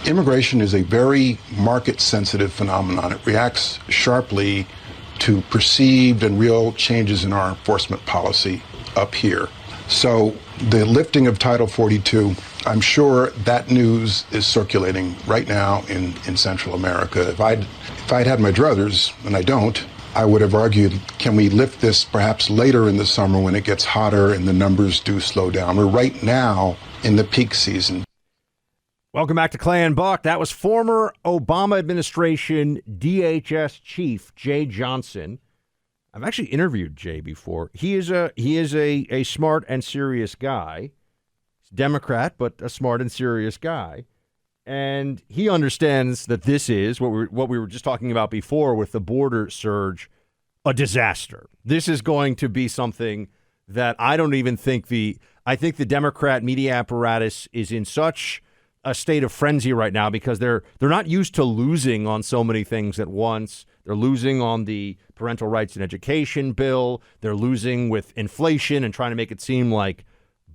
Immigration is a very market-sensitive phenomenon. It reacts sharply to perceived and real changes in our enforcement policy up here. So the lifting of Title 42, I'm sure that news is circulating right now in Central America. If I'd had my druthers, and I don't, I would have argued, can we lift this perhaps later in the summer when it gets hotter and the numbers do slow down? We're right now in the peak season. Welcome back to Clay and Buck. That was former Obama administration DHS chief Jeh Johnson. I've actually interviewed Jay before. He is a smart and serious guy. He's a Democrat, but a smart and serious guy. And he understands that this is what we were just talking about before with the border surge, a disaster. This is going to be something that I don't even think I think the Democrat media apparatus is in such a state of frenzy right now because they're not used to losing on so many things at once. They're losing on the parental rights and education bill. They're losing with inflation and trying to make it seem like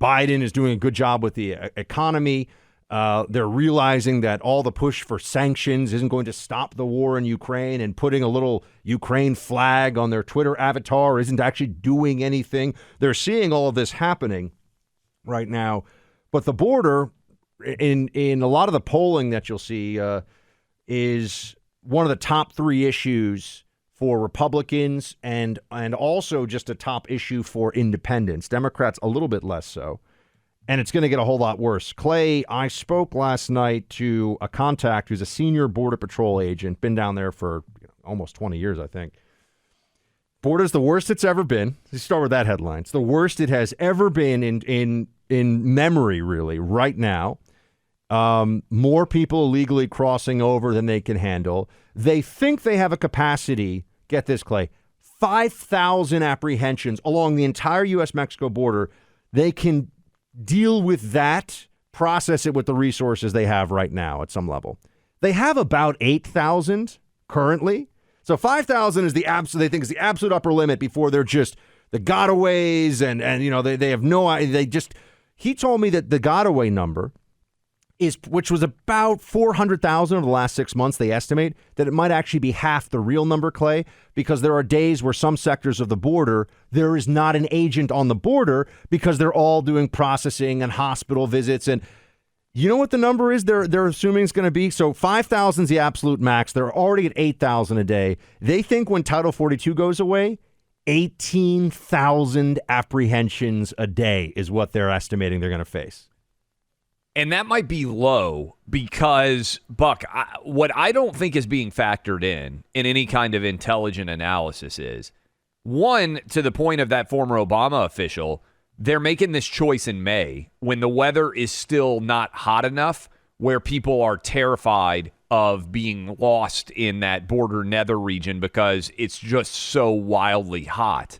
Biden is doing a good job with the economy. They're realizing that all the push for sanctions isn't going to stop the war in Ukraine, and putting a little Ukraine flag on their Twitter avatar isn't actually doing anything. They're seeing all of this happening right now. But the border, in a lot of the polling that you'll see, is one of the top three issues for Republicans and also just a top issue for independents. Democrats a little bit less so. And it's going to get a whole lot worse. Clay, I spoke last night to a contact who's a senior Border Patrol agent, been down there for almost 20 years, I think. Border's the worst it's ever been. Let's start with that headline. It's the worst it has ever been in memory, really, right now. More people illegally crossing over than they can handle. They think they have a capacity, get this, Clay, 5,000 apprehensions along the entire U.S.-Mexico border. They can deal with that, process it with the resources they have right now at some level. They have about 8,000 currently. So 5,000 is they think is the absolute upper limit before they're just the gotaways and they have no idea. He told me that the gotaway number which was about 400,000 over the last 6 months, they estimate that it might actually be half the real number, Clay, because there are days where some sectors of the border, there is not an agent on the border because they're all doing processing and hospital visits. And you know what the number is they're assuming it's going to be? So 5,000 is the absolute max. They're already at 8,000 a day. They think when Title 42 goes away, 18,000 apprehensions a day is what they're estimating they're going to face. And that might be low because, Buck, what I don't think is being factored in any kind of intelligent analysis is, one, to the point of that former Obama official, they're making this choice in May when the weather is still not hot enough where people are terrified of being lost in that border nether region because it's just so wildly hot.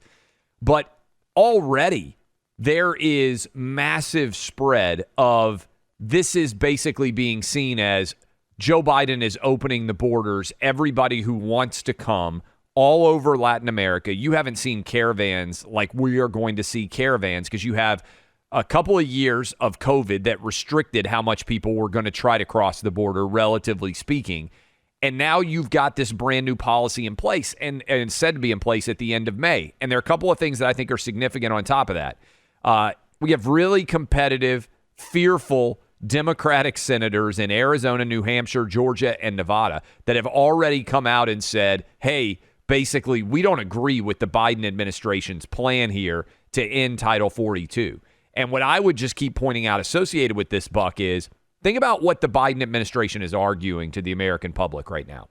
But already there is massive spread of this is basically being seen as Joe Biden is opening the borders. Everybody who wants to come all over Latin America. You haven't seen caravans like we are going to see caravans because you have a couple of years of COVID that restricted how much people were going to try to cross the border, relatively speaking. And now you've got this brand new policy in place and said to be in place at the end of May. And there are a couple of things that I think are significant on top of that. We have really competitive, fearful Democratic senators in Arizona, New Hampshire, Georgia, and Nevada that have already come out and said, hey, basically, we don't agree with the Biden administration's plan here to end Title 42. And what I would just keep pointing out associated with this, Buck, is think about what the Biden administration is arguing to the American public right now.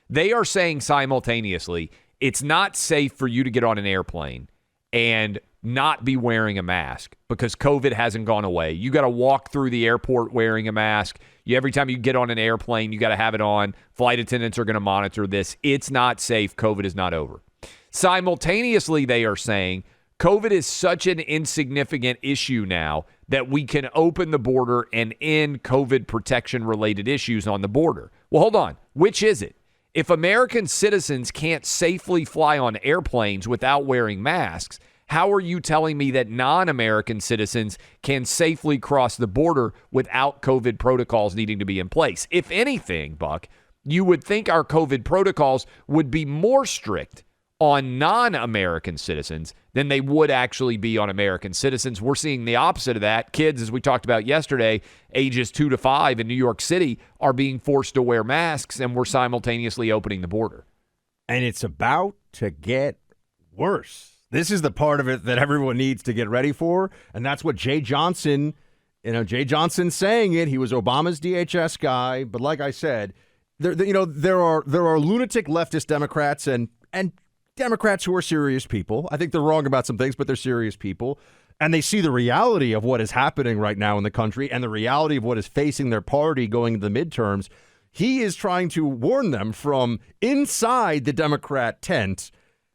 They are saying simultaneously, it's not safe for you to get on an airplane and not be wearing a mask because COVID hasn't gone away. You got to walk through the airport wearing a mask. Every time you get on an airplane, you got to have it on. Flight attendants are going to monitor this. It's not safe. COVID is not over. Simultaneously, they are saying COVID is such an insignificant issue now that we can open the border and end COVID protection-related issues on the border. Well, hold on. Which is it? If American citizens can't safely fly on airplanes without wearing masks, How are you telling me that non-American citizens can safely cross the border without COVID protocols needing to be in place? If anything, Buck, you would think our COVID protocols would be more strict on non-American citizens than they would actually be on American citizens. We're seeing the opposite of that. Kids, as we talked about yesterday, ages 2 to 5 in New York City are being forced to wear masks, and we're simultaneously opening the border. And it's about to get worse. This is the part of it that everyone needs to get ready for, and that's what Jeh Johnson, Jeh Johnson's saying it. He was Obama's DHS guy, but like I said, there are lunatic leftist Democrats and Democrats who are serious people. I think they're wrong about some things, but they're serious people. And they see the reality of what is happening right now in the country and the reality of what is facing their party going into the midterms. He is trying to warn them from inside the Democrat tent,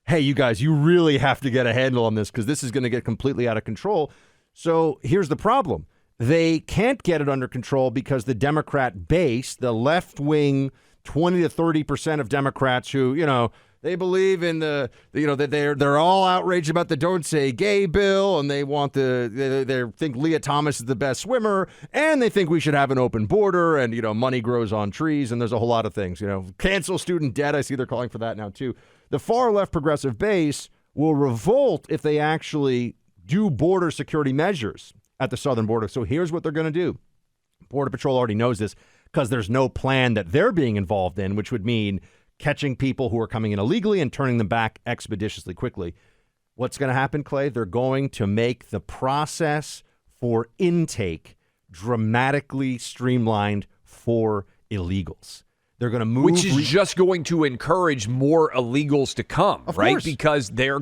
hey, you guys, you really have to get a handle on this because this is going to get completely out of control. So here's the problem. They can't get it under control because the Democrat base, the left-wing 20 to 30% of Democrats who, they believe in that they're all outraged about the Don't Say Gay bill, and they want they think Leah Thomas is the best swimmer, and they think we should have an open border, and money grows on trees, and there's a whole lot of things. Cancel student debt. I see they're calling for that now too. The far left progressive base will revolt if they actually do border security measures at the southern border. So here's what they're going to do. Border Patrol already knows this because there's no plan that they're being involved in, which would mean catching people who are coming in illegally and turning them back expeditiously quickly. What's going to happen, Clay? They're going to make the process for intake dramatically streamlined for illegals. They're going to move... Which is just going to encourage more illegals to come, right? Course. Because they're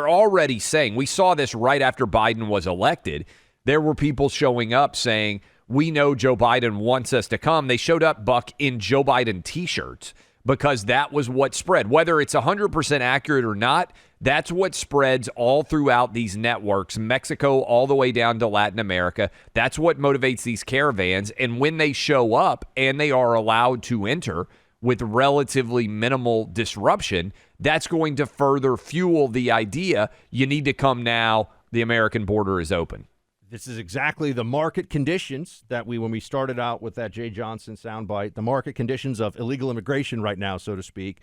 already saying, we saw this right after Biden was elected. There were people showing up saying, we know Joe Biden wants us to come. They showed up, Buck, in Joe Biden T-shirts, because that was what spread. Whether it's 100% accurate or not, that's what spreads all throughout these networks, Mexico all the way down to Latin America. That's what motivates these caravans. And when they show up and they are allowed to enter with relatively minimal disruption, that's going to further fuel the idea you need to come now. The American border is open. This is exactly the market conditions that when we started out with that Jeh Johnson soundbite, the market conditions of illegal immigration right now, so to speak,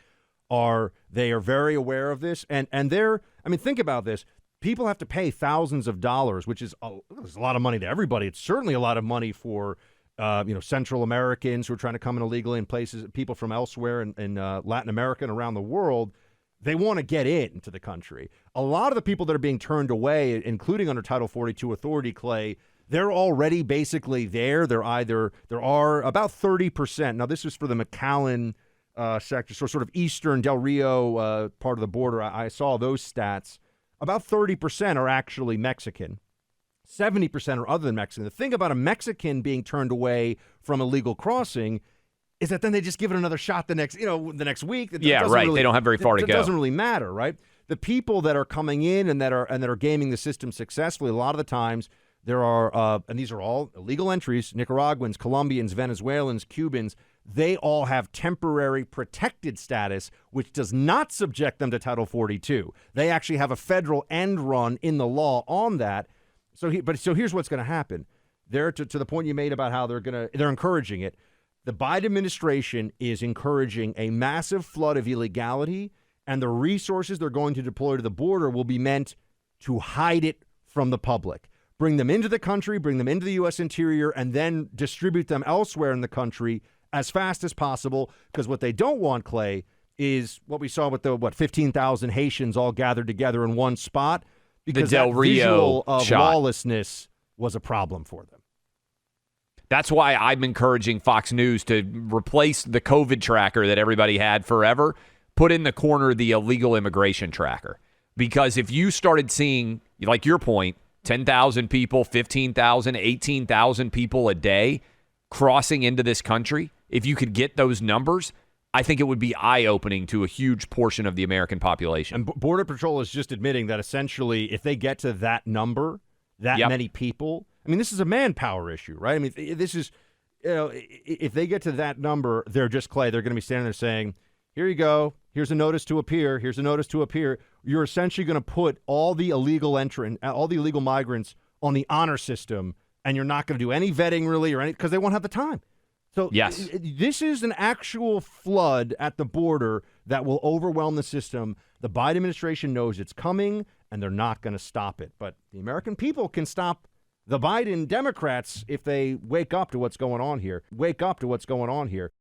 they are very aware of this. And think about this. People have to pay thousands of dollars, which is a lot of money to everybody. It's certainly a lot of money for, Central Americans who are trying to come in illegally in places, people from elsewhere in Latin America and around the world. They want to get into the country. A lot of the people that are being turned away, including under Title 42 authority, Clay, they're already basically there. There are about 30%. Now, this is for the McAllen sector, so sort of eastern Del Rio part of the border. I saw those stats. About 30% are actually Mexican. 70% are other than Mexican. The thing about a Mexican being turned away from illegal crossing is that then they just give it another shot the next week. Yeah, right. Really, they don't have very far to go. It doesn't really matter, right? The people that are coming in and that are gaming the system successfully, a lot of the times there are, and these are all illegal entries, Nicaraguans, Colombians, Venezuelans, Cubans, they all have temporary protected status, which does not subject them to Title 42. They actually have a federal end run in the law on that. So here's what's going to happen. To the point you made about how they're encouraging it. The Biden administration is encouraging a massive flood of illegality, and the resources they're going to deploy to the border will be meant to hide it from the public. Bring them into the country, bring them into the U.S. interior, and then distribute them elsewhere in the country as fast as possible, because what they don't want, Clay, is what we saw with 15,000 Haitians all gathered together in one spot, because the Del that Rio visual of shot. Lawlessness was a problem for them. That's why I'm encouraging Fox News to replace the COVID tracker that everybody had forever, put in the corner the illegal immigration tracker. Because if you started seeing, like your point, 10,000 people, 15,000, 18,000 people a day crossing into this country, if you could get those numbers, I think it would be eye-opening to a huge portion of the American population. And Border Patrol is just admitting that essentially if they get to that number, many people, I mean, this is a manpower issue, right? I mean, this is, if they get to that number, they're going to be standing there saying, here you go. Here's a notice to appear. Here's a notice to appear. You're essentially going to put all the illegal migrants on the honor system, and you're not going to do any vetting really or any because they won't have the time. So yes, this is an actual flood at the border that will overwhelm the system. The Biden administration knows it's coming, and they're not going to stop it. But the American people can stop the Biden Democrats if they wake up to what's going on here. Wake up to what's going on here.